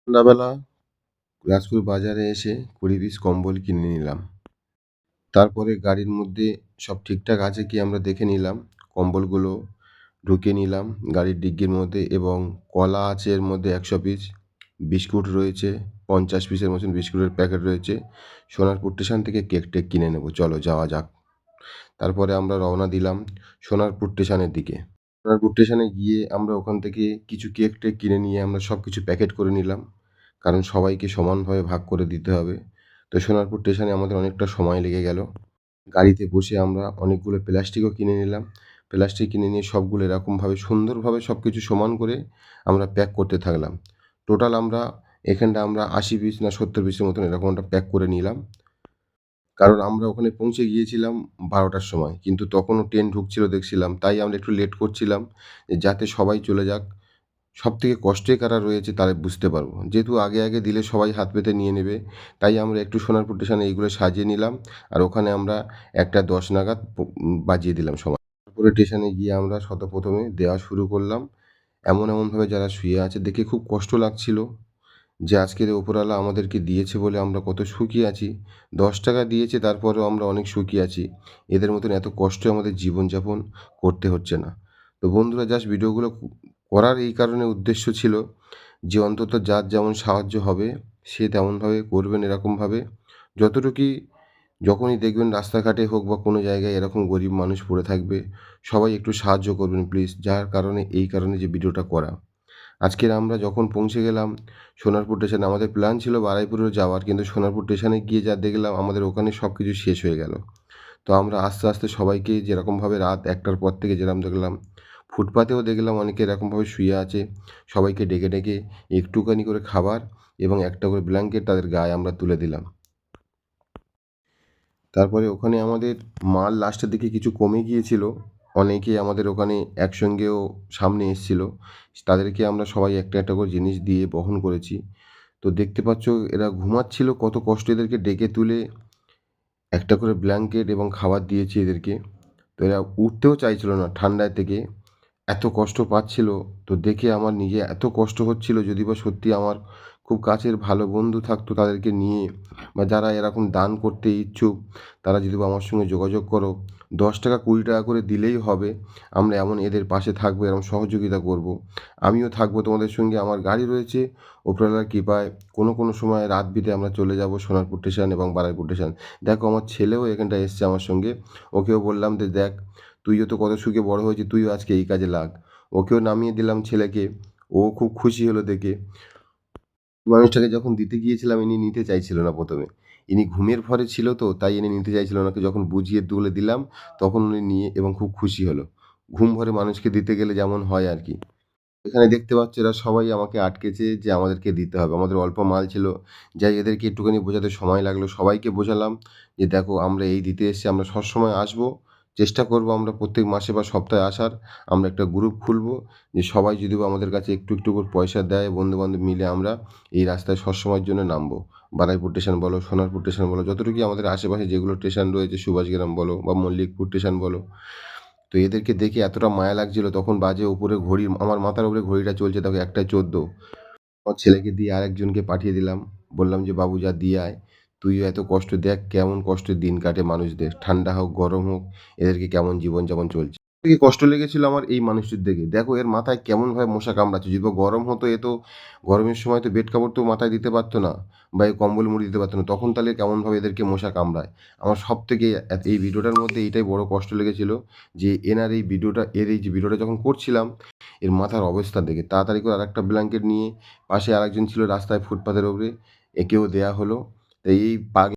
সন্ধ্যাবেলা রাজপুর বাজারে এসে ২০ পিস কম্বল কিনে নিলাম। তারপরে গাড়ির মধ্যে সব ঠিকঠাক আছে কি আমরা দেখে নিলাম। কম্বলগুলো ঢুকিয়ে নিলাম গাড়ির ডিক্কির মধ্যে এবং কলা আছে এর মধ্যে ১০০ পিস, বিস্কুট রয়েছে ৫০ পিসের মতন বিস্কুটের প্যাকেট রয়েছে। সোনারপুর স্টেশন থেকে কেক-টেক কিনে নেব, চলো যাওয়া যাক। তারপরে আমরা রওনা দিলাম সোনারপুর স্টেশনের দিকে। সোনারপুর স্টেশনে গিয়ে আমরা ওখান থেকে কিছু কেক-টেক কিনে নিয়ে আমরা সব কিছু প্যাকেট করে নিলাম, কারণ সবাইকে সমানভাবে ভাগ করে দিতে হবে। তো সোনারপুর স্টেশনে আমাদের অনেকটা সময় লেগে গেল। গাড়িতে বসে আমরা অনেকগুলো প্লাস্টিকও কিনে নিলাম। প্লাস্টিক কিনে নিয়ে সবগুলো এরকমভাবে সুন্দরভাবে সব কিছু সমান করে আমরা প্যাক করতে থাকলাম। টোটাল আমরা এখানটা আমরা ৮০ পিস না ৭০ পিসের মতন এরকম একটা প্যাক করে নিলাম। কারণ আমরা ওখানে পৌঁছে গিয়েছিলাম ১২টার সময়, কিন্তু তখনও ট্রেন ঢুকছিল দেখছিলাম, তাই আমরা একটু লেট করছিলাম যাতে সবাই চলে যাক। সবথেকে কষ্টে কারা রয়েছে তারা বুঝতে পারবো, যেহেতু আগে আগে দিলে সবাই হাত পেতে নিয়ে নেবে। তাই আমরা একটু সোনারপুর স্টেশনে এইগুলো সাজিয়ে নিলাম, আর ওখানে আমরা ১টা ১০ নাগাদ বাজিয়ে দিলাম সময়। তারপরে স্টেশনে গিয়ে আমরা প্রথমে দেওয়া শুরু করলাম। এমনভাবে যারা শুয়ে আছে দেখে খুব কষ্ট লাগছিল, যে আজকের ওপরওয়ালা আমাদেরকে দিয়েছে বলে আমরা কত সুখী আছি। ১০ টাকা দিয়েছে তারপরেও আমরা অনেক সুখী আছি। এদের মতন এত কষ্টে আমাদের জীবনযাপন করতে হচ্ছে না। তো বন্ধুরা, জাস্ট ভিডিওগুলো করার এই কারণে উদ্দেশ্য ছিল যে অন্তত যার যেমন সাহায্য হবে সে তেমনভাবে করবেন। এরকমভাবে যতটুকুই, যখনই দেখবেন রাস্তাঘাটে হোক বা কোনো জায়গায় এরকম গরিব মানুষ পড়ে থাকবে, সবাই একটু সাহায্য করবেন প্লিজ। যার কারণে এই কারণে যে ভিডিওটা করা। আজকের আমরা যখন পৌঁছে গেলাম সোনারপুর স্টেশনে, আমাদের প্ল্যান ছিল বারুইপুরেও যাওয়ার, কিন্তু সোনারপুর স্টেশনে গিয়ে যা দেখলাম আমাদের ওখানে সব কিছু শেষ হয়ে গেল। তো আমরা আস্তে আস্তে সবাইকে যেরকমভাবে রাত ১টার পর থেকে যেরকম দেখলাম, ফুটপাতেও দেখলাম অনেকে এরকমভাবে শুয়ে আছে, সবাইকে ডেকে ডেকে একটুখানি করে খাবার এবং একটা করে ব্ল্যাঙ্কেট তাদের গায়ে আমরা তুলে দিলাম। তারপরে ওখানে আমাদের মাল লাস্টের দিকে কিছু কমে গিয়েছিল, অনেকেই আমাদের ওখানে একসঙ্গেও সামনে এসেছিল, তাদেরকে আমরা সবাই একটা একটা করে জিনিস দিয়ে বহন করেছি। তো দেখতে পাচ্ছ এরা ঘুমাচ্ছিল, কত কষ্ট এদেরকে ডেকে তুলে একটা করে ব্ল্যাঙ্কেট এবং খাবার দিয়েছি এদেরকে। তো এরা উঠতেও চাইছিল না ঠান্ডায় থেকে, এত কষ্ট পাচ্ছিল। তো দেখে আমার নিজে এত কষ্ট হচ্ছিল, যদি বা সত্যি আমার খুব কাছের ভালো বন্ধু থাকতো তাদেরকে নিয়ে, বা যারা এরকম দান করতে ইচ্ছুক তারা যদি বা আমার সঙ্গে যোগাযোগ করো, ১০ টাকা ২০ টাকা করে দিলেই হবে। আমরা এমন এদের পাশে থাকবো, এরকম সহযোগিতা করব। আমিও থাকবো তোমাদের সঙ্গে, আমার গাড়ি রয়েছে। ওপরওয়ালার কৃপায় কোনো সময় রাত বিতে আমরা চলে যাব সোনারপুর স্টেশন এবং বারুইপুর স্টেশন। দেখো আমার ছেলেও এখানটায় এসছে আমার সঙ্গে, ওকেও বললাম যে দেখ, তুইও তো কত সুখে বড় হয়েছিস, তুইও আজকে এই কাজে লাগ। ওকেও নামিয়ে দিলাম ছেলেকে, ও খুব খুশি হলো দেখে। মানুষটাকে যখন দিতে গিয়েছিলাম ইনি নিতে চাইছিল না প্রথমে। ইনি ঘুমের ঘরে ছিল, তো তাই ইনি নিতে চাইছিল না। যখন বুঝিয়ে তুলে দিলাম তখন উনি নিয়ে এবং খুব খুশি হলো। ঘুম ভরে মানুষকে দিতে গেলে যেমন হয় আর কি। এখানে দেখতে পাচ্ছ এরা সবাই আমাকে আটকেছে যে আমাদেরকে দিতে হবে। আমাদের অল্প মাল ছিল। যাই এদেরকে একটুখানি বোঝাতে সময় লাগলো। সবাইকে বোঝালাম যে দেখো আমরা এই দিতে এসেছি, আমরা সবসময় আসবো। চেষ্টা করব আমরা প্রত্যেক মাসে বা সপ্তাহে আসার। আমরা একটা গ্রুপ খুলবো, যে সবাই যদি বা আমাদের কাছে একটু একটু করে পয়সা দেয়, বন্ধু-বান্ধব মিলে আমরা এই রাস্তায় সবসময়ের জন্য নামবো। বারুইপুর স্টেশন বলো, সোনারপুর স্টেশন বলো, যতটুকুই আমাদের আশেপাশে যেগুলো স্টেশন রয়েছে, সুভাষগ্রাম বলো বা মল্লিকপুর স্টেশন বলো। তো এদেরকে দেখে এতটা মায়া লাগছিল, তখন বাজে উপরে ঘড়ি, আমার মাথার উপরে ঘড়িটা চলছে, দেখো ১টা ১৪। আমার ছেলেকে দিয়ে আরেকজনকে পাঠিয়ে দিলাম, বললাম যে বাবু যা দিয়ে আয়। তুইও এত কষ্ট দেখ, কেমন কষ্টের দিন কাটে মানুষদের, ঠান্ডা হোক গরম হোক, এদেরকে কেমন জীবনযাপন চলছে। থেকে কষ্ট লেগেছিল আমার এই মানুষটির দেখে, দেখো এর মাথায় কেমনভাবে মশা কামড়াচ্ছে। যদি বা গরম হতো, এ তো গরমের সময় তো বেড কাপড় তো মাথায় দিতে পারতো না, বা এই কম্বল মুড়ি দিতে পারতো না, তখন তাহলে কেমনভাবে এদেরকে মশা কামড়ায়। আমার সব থেকে এই ভিডিওটার মধ্যে এইটাই বড় কষ্ট লেগেছিল, যে এনার এই ভিডিওটা, এই যে ভিডিওটা যখন করছিলাম, এর মাথার অবস্থা দেখে তাড়াতাড়ি করে আরেকটা ব্ল্যাঙ্কেট নিয়ে, পাশে আরেকজন ছিল রাস্তায় ফুটপাতের উপরে, একেও দেয়া হলো। তো এই